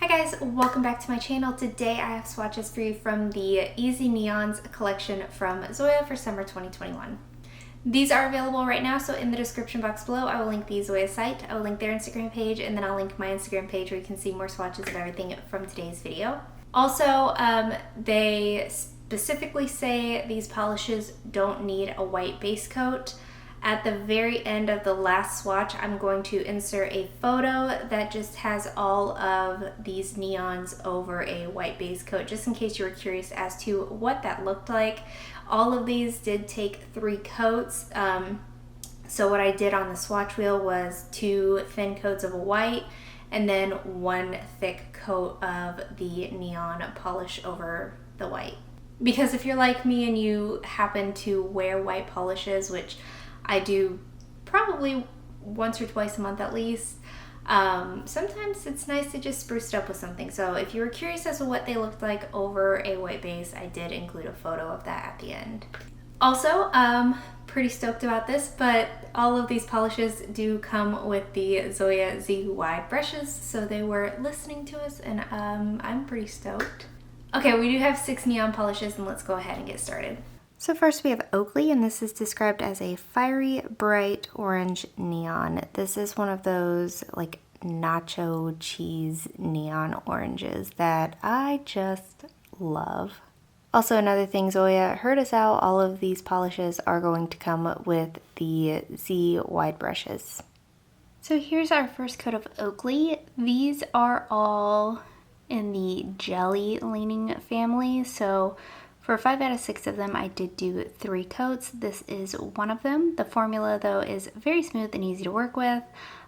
Hi guys, welcome back to my channel. Today I have swatches for you from the Easy Neons collection from Zoya for summer 2021. These are available right now, so in the description box below I will link the Zoya site, I will link their Instagram page, and then I'll link my Instagram page where you can see more swatches of everything from today's video. Also, they specifically say these polishes don't need a white base coat. At the very end of the last swatch, I'm going to insert a photo that just has all of these neons over a white base coat, just in case you were curious as to what that looked like. All of these did take 3 coats. So what I did on the swatch wheel was 2 thin coats of a white and then 1 thick coat of the neon polish over the white. Because if you're like me and you happen to wear white polishes, which I do probably once or twice a month at least, sometimes it's nice to just spruce it up with something. So if you were curious as to what they looked like over a white base, I did include a photo of that at the end. Also, pretty stoked about this, but all of these polishes do come with the Zoya Z wide brushes, so they were listening to us, and I'm pretty stoked. Okay, we do have 6 neon polishes, and let's go ahead and get started. So first we have Oakley, and this is described as a fiery, bright orange neon. This is one of those like nacho cheese neon oranges that I just love. Also, another thing, Zoya heard us out. All of these polishes are going to come with the Z wide brushes. So here's our first coat of Oakley. These are all in the jelly leaning family. So for 5 out of 6 of them, I did do 3 coats. This is one of them. The formula, though, is very smooth and easy to work with.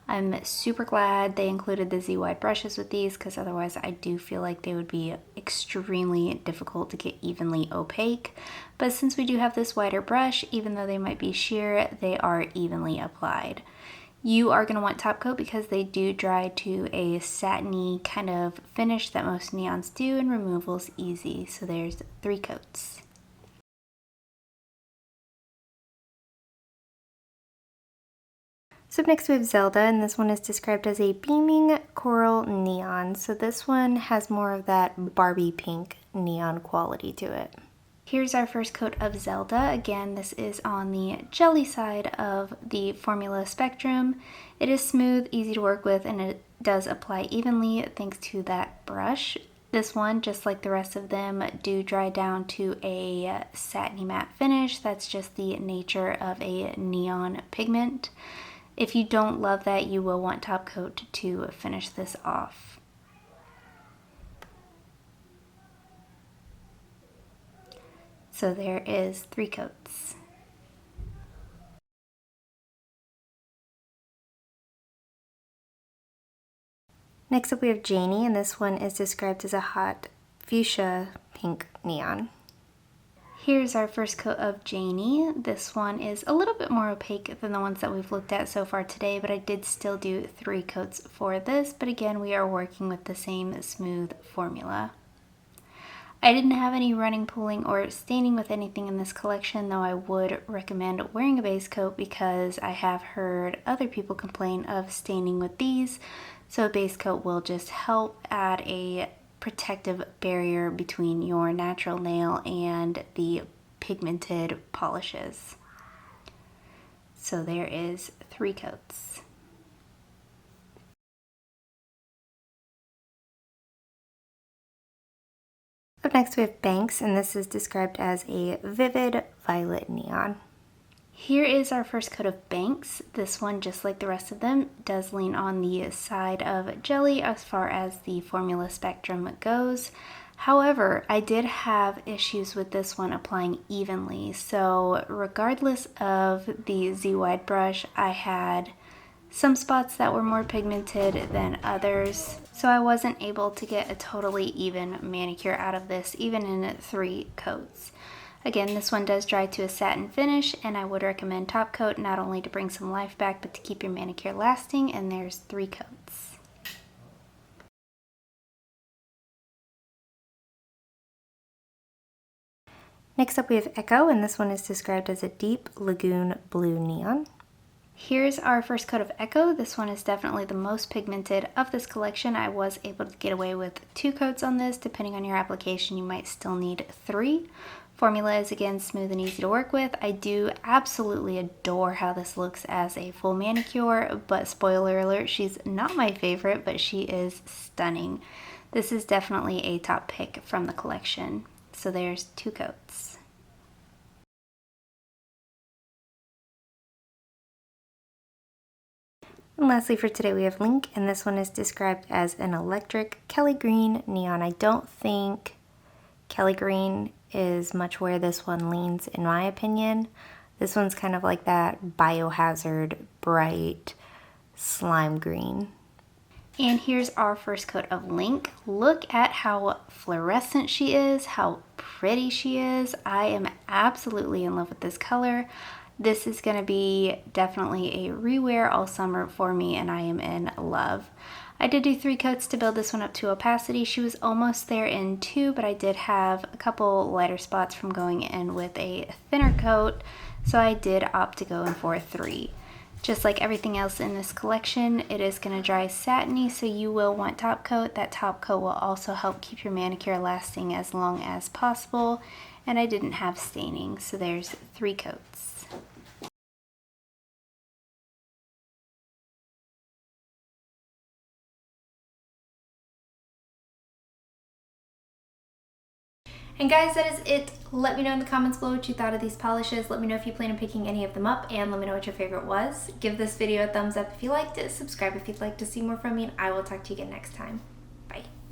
I'm super glad they included the Z-wide brushes with these, because otherwise I do feel like they would be extremely difficult to get evenly opaque. But since we do have this wider brush, even though they might be sheer, they are evenly applied. You are going to want top coat because they do dry to a satiny kind of finish that most neons do, and removal's easy. So there's 3 coats. So next we have Zelda, and this one is described as a beaming coral neon. So this one has more of that Barbie pink neon quality to it. Here's our first coat of Zelda. Again, this is on the jelly side of the formula spectrum. It is smooth, easy to work with, and it does apply evenly thanks to that brush. This one, just like the rest of them, do dry down to a satiny matte finish. That's just the nature of a neon pigment. If you don't love that, you will want top coat to finish this off. So there is 3 coats. Next up we have Janie, and this one is described as a hot fuchsia pink neon. Here's our first coat of Janie. This one is a little bit more opaque than the ones that we've looked at so far today, but I did still do 3 coats for this. But again, we are working with the same smooth formula. I didn't have any running, pooling, or staining with anything in this collection, though I would recommend wearing a base coat because I have heard other people complain of staining with these. So a base coat will just help add a protective barrier between your natural nail and the pigmented polishes. So there is 3 coats. Up next we have Banks, and this is described as a vivid violet neon. Here is our first coat of Banks. This one, just like the rest of them, does lean on the side of jelly as far as the formula spectrum goes. However, I did have issues with this one applying evenly. So regardless of the Z-wide brush, I had some spots that were more pigmented than others, so I wasn't able to get a totally even manicure out of this, even in 3 coats. Again, this one does dry to a satin finish, and I would recommend top coat not only to bring some life back, but to keep your manicure lasting, and there's 3 coats. Next up we have Echo, and this one is described as a deep lagoon blue neon. Here's our first coat of Echo. This one is definitely the most pigmented of this collection. I was able to get away with 2 coats on this. Depending on your application, you might still need 3. Formula is again smooth and easy to work with. I do absolutely adore how this looks as a full manicure, but spoiler alert, she's not my favorite, but she is stunning. This is definitely a top pick from the collection. So there's 2 coats. And lastly for today we have Link, and this one is described as an electric Kelly Green neon. I don't think Kelly Green is much where this one leans in my opinion. This one's kind of like that biohazard, bright slime green. And here's our first coat of Link. Look at how fluorescent she is, how pretty she is. I am absolutely in love with this color. This is going to be definitely a rewear all summer for me, and I am in love. I did do 3 coats to build this one up to opacity. She was almost there in 2, but I did have a couple lighter spots from going in with a thinner coat, so I did opt to go in for 3. Just like everything else in this collection, it is going to dry satiny, so you will want top coat. That top coat will also help keep your manicure lasting as long as possible, and I didn't have staining, so there's 3 coats. And guys, that is it. Let me know in the comments below what you thought of these polishes. Let me know if you plan on picking any of them up, and let me know what your favorite was. Give this video a thumbs up if you liked it, subscribe if you'd like to see more from me, and I will talk to you again next time.